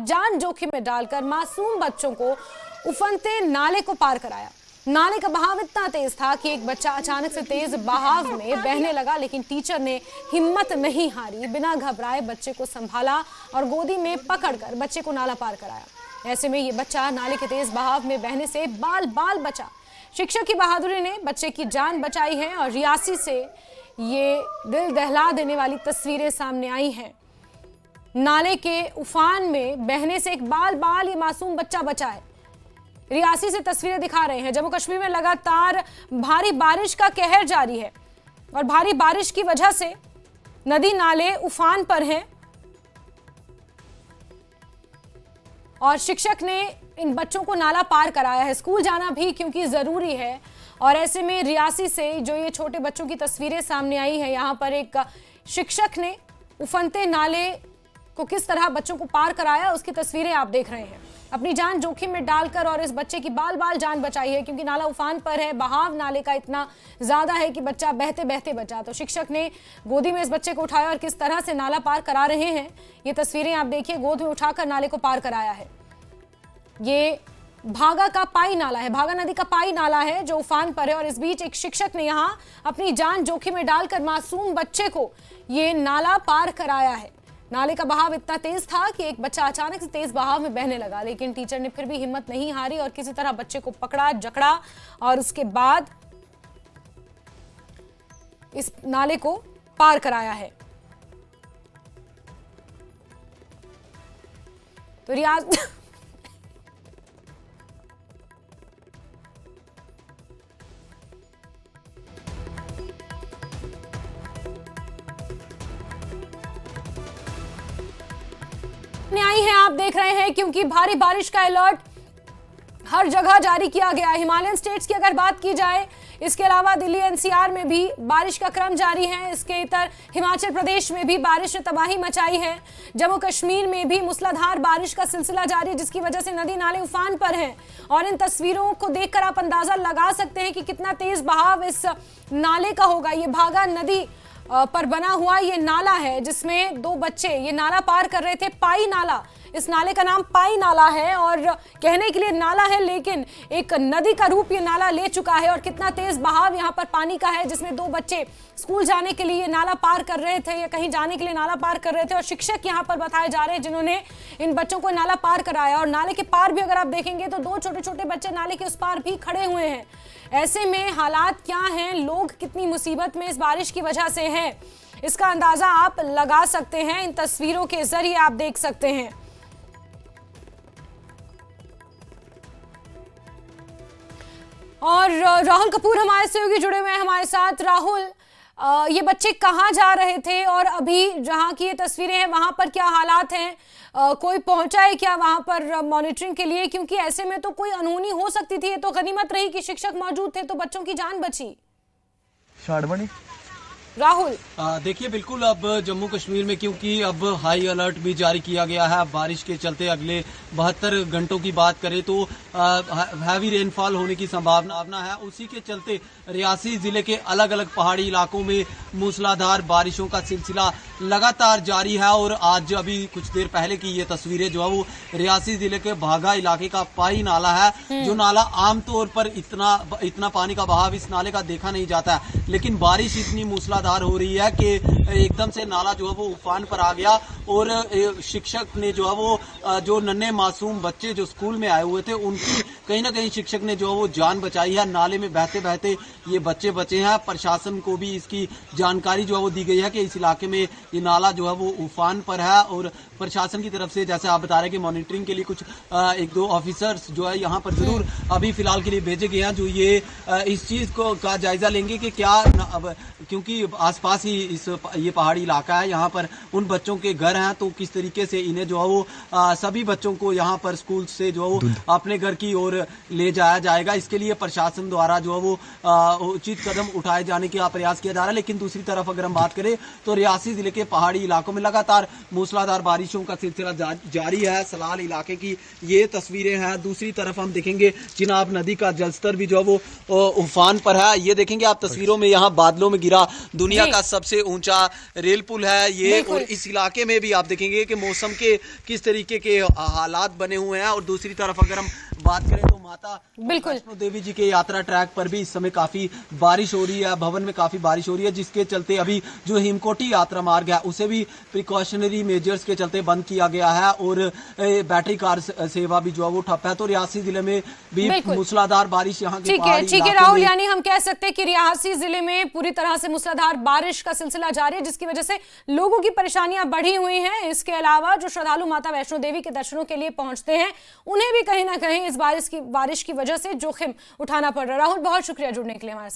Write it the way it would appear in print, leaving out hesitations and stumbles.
जान जोखिम में डालकर मासूम बच्चों को उफनते नाले को पार कराया। नाले का बहाव इतना तेज था कि एक बच्चा अचानक से तेज बहाव में बहने लगा, लेकिन टीचर ने हिम्मत नहीं हारी। बिना घबराए बच्चे को संभाला और गोदी में पकड़कर बच्चे को नाला पार कराया। ऐसे में ये बच्चा नाले के तेज बहाव में बहने से बाल बाल बचा। शिक्षक की बहादुरी ने बच्चे की जान बचाई है और रियासी से ये दिल दहला देने वाली तस्वीरें सामने आई हैं। नाले के उफान में बहने से एक बाल बाल ये मासूम बच्चा बचा है। रियासी से तस्वीरें दिखा रहे हैं। जम्मू कश्मीर में लगातार भारी बारिश का कहर जारी है और भारी बारिश की वजह से नदी नाले उफान पर हैं और शिक्षक ने इन बच्चों को नाला पार कराया है। स्कूल जाना भी क्योंकि जरूरी है और ऐसे में रियासी से जो ये छोटे बच्चों की तस्वीरें सामने आई है, यहाँ पर एक शिक्षक ने उफनते नाले को किस तरह बच्चों को पार कराया, उसकी तस्वीरें आप देख रहे हैं। अपनी जान जोखिम में डालकर और इस बच्चे की बाल बाल जान बचाई है, क्योंकि नाला उफान पर है। बहाव नाले का इतना ज्यादा है कि बच्चा बहते बहते बचा। तो शिक्षक ने गोदी में इस बच्चे को उठाया और किस तरह से नाला पार करा रहे हैं ये तस्वीरें आप देखिए। गोद में उठाकर नाले को पार कराया है। ये भागा का पाई नाला है, भागा नदी का पाई नाला है जो उफान पर है और इस बीच एक शिक्षक ने यहाँ अपनी जान जोखिम में डालकर मासूम बच्चे को ये नाला पार कराया है। नाले का बहाव इतना तेज था कि एक बच्चा अचानक से तेज बहाव में बहने लगा, लेकिन टीचर ने फिर भी हिम्मत नहीं हारी और किसी तरह बच्चे को पकड़ा, जकड़ा और उसके बाद इस नाले को पार कराया है। तो रियाज आई है, आप देख रहे हैं, क्योंकि भारी बारिश का अलर्ट हर जगह जारी किया गया है। हिमालयन स्टेट्स की अगर बात की जाए, इसके अलावा दिल्ली एनसीआर में भी बारिश का क्रम जारी है। इसके इतर हिमाचल प्रदेश में भी बारिश ने तबाही मचाई है। जम्मू कश्मीर में भी मूसलाधार बारिश का सिलसिला जारी है, जिसकी वजह से नदी नाले उफान पर हैं और इन तस्वीरों को देखकर आप अंदाजा लगा सकते हैं कि कितना तेज बहाव इस नाले का होगा। ये भागा नदी पर बना हुआ ये नाला है जिसमें दो बच्चे ये नाला पार कर रहे थे। पाई नाला, इस नाले का नाम पाई नाला है और कहने के लिए नाला है, लेकिन एक नदी का रूप ये नाला ले चुका है। और कितना तेज बहाव यहाँ पर पानी का है, जिसमें दो बच्चे स्कूल जाने के लिए नाला पार कर रहे थे या कहीं जाने के लिए नाला पार कर रहे थे और शिक्षक यहाँ पर बताए जा रहे हैं जिन्होंने इन बच्चों को नाला पार कराया। और नाले के पार भी अगर आप देखेंगे तो दो छोटे छोटे बच्चे नाले के उस पार भी खड़े हुए हैं। ऐसे में हालात क्या हैं, लोग कितनी मुसीबत में इस बारिश की वजह से हैं, इसका अंदाजा आप लगा सकते हैं। इन तस्वीरों के जरिए आप देख सकते हैं। और राहुल कपूर हमारे सहयोगी जुड़े हुए हैं हमारे साथ। राहुल, ये बच्चे कहाँ जा रहे थे और अभी जहाँ की ये तस्वीरें हैं वहां पर क्या हालात हैं? कोई पहुंचा है क्या वहां पर मॉनिटरिंग के लिए? क्योंकि ऐसे में तो कोई अनहोनी हो सकती थी। ये तो गनीमत रही कि शिक्षक मौजूद थे तो बच्चों की जान बची। राहुल, देखिए बिल्कुल, अब जम्मू कश्मीर में क्योंकि अब हाई अलर्ट भी जारी किया गया है बारिश के चलते। अगले 72 घंटों की बात करें तो हैवी रेनफॉल होने की संभावना है। उसी के चलते रियासी जिले के अलग अलग पहाड़ी इलाकों में मूसलाधार बारिशों का सिलसिला लगातार जारी है। और आज अभी कुछ देर पहले की ये तस्वीरें जो है वो रियासी जिले के भागा इलाके का पाई नाला है, जो नाला आमतौर पर इतना पानी का बहाव इस नाले का देखा नहीं जाता है, लेकिन बारिश इतनी मूसलाधार हो रही है कि एकदम से नाला जो है वो उफान पर आ गया। और शिक्षक ने जो है वो जो नन्हे मासूम बच्चे जो स्कूल में आए हुए थे उनकी कहीं ना कहीं शिक्षक ने जो है वो जान बचाई है। नाले में बहते बहते ये बच्चे बचे हैं। प्रशासन को भी इसकी जानकारी जो है वो दी गई है कि इस इलाके में ये नाला जो है वो उफान पर है और प्रशासन की तरफ से जैसे आप बता रहे हैं कि मॉनिटरिंग के लिए कुछ एक दो ऑफिसर्स जो है यहाँ पर जरूर अभी फिलहाल के लिए भेजे गए हैं, जो ये इस चीज को का जायजा लेंगे कि क्या अब क्योंकि आसपास ही ये पहाड़ी इलाका है, यहाँ पर उन बच्चों के घर हैं, तो किस तरीके से इन्हें जो है वो सभी बच्चों को यहाँ पर स्कूल से जो है वो अपने घर की ओर ले जाया जाएगा। इसके लिए प्रशासन द्वारा जो है वो उचित कदम उठाए जाने का प्रयास किया जा रहा है। लेकिन दूसरी तरफ अगर हम बात करें तो रियासी जिले के पहाड़ी इलाकों में लगातार मूसलाधार बारिशों का सिलसिला जारी है। सलाल इलाके की ये तस्वीरें हैं। दूसरी तरफ हम देखेंगे चिनाब नदी का जलस्तर भी जो है वो उफान पर है। ये देखेंगे आप तस्वीरों में, यहाँ बादलों में गिरा दुनिया जी। का सबसे ऊंचा रेल पुल है ये। बिल्कुल। और इस इलाके में भी आप देखेंगे कि मौसम के किस तरीके के हालात बने हुए हैं। और दूसरी तरफ अगर हम बात करें तो माता बिल्कुल। वैष्णो देवी जी के यात्रा ट्रैक पर भी इस समय काफी बारिश हो रही है, भवन में काफी बारिश हो रही है, जिसके चलते अभी जो हिमकोटी यात्रा मार्ग है उसे भी प्रिकॉशनरी मेजर्स के चलते बंद किया गया है। और बैटरी कार सेवा भी जो है वो ठप है। तो रियासी जिले में भी बिल्कुल। मूसलाधार बारिश यहाँ के ठीक है पहाड़ी ठीक है इलाकों राहुल, में। यानी हम कह सकते हैं कि रियासी जिले में पूरी तरह से मूसलाधार बारिश का सिलसिला जारी है, जिसकी वजह से लोगों की परेशानियां बढ़ी हुई हैं। इसके अलावा जो श्रद्धालु माता वैष्णो देवी के दर्शनों के लिए पहुंचते हैं उन्हें भी कहीं ना कहीं इस बारिश की वजह से जोखिम उठाना पड़ रहा है। राहुल, बहुत शुक्रिया जुड़ने के लिए हमारे साथ।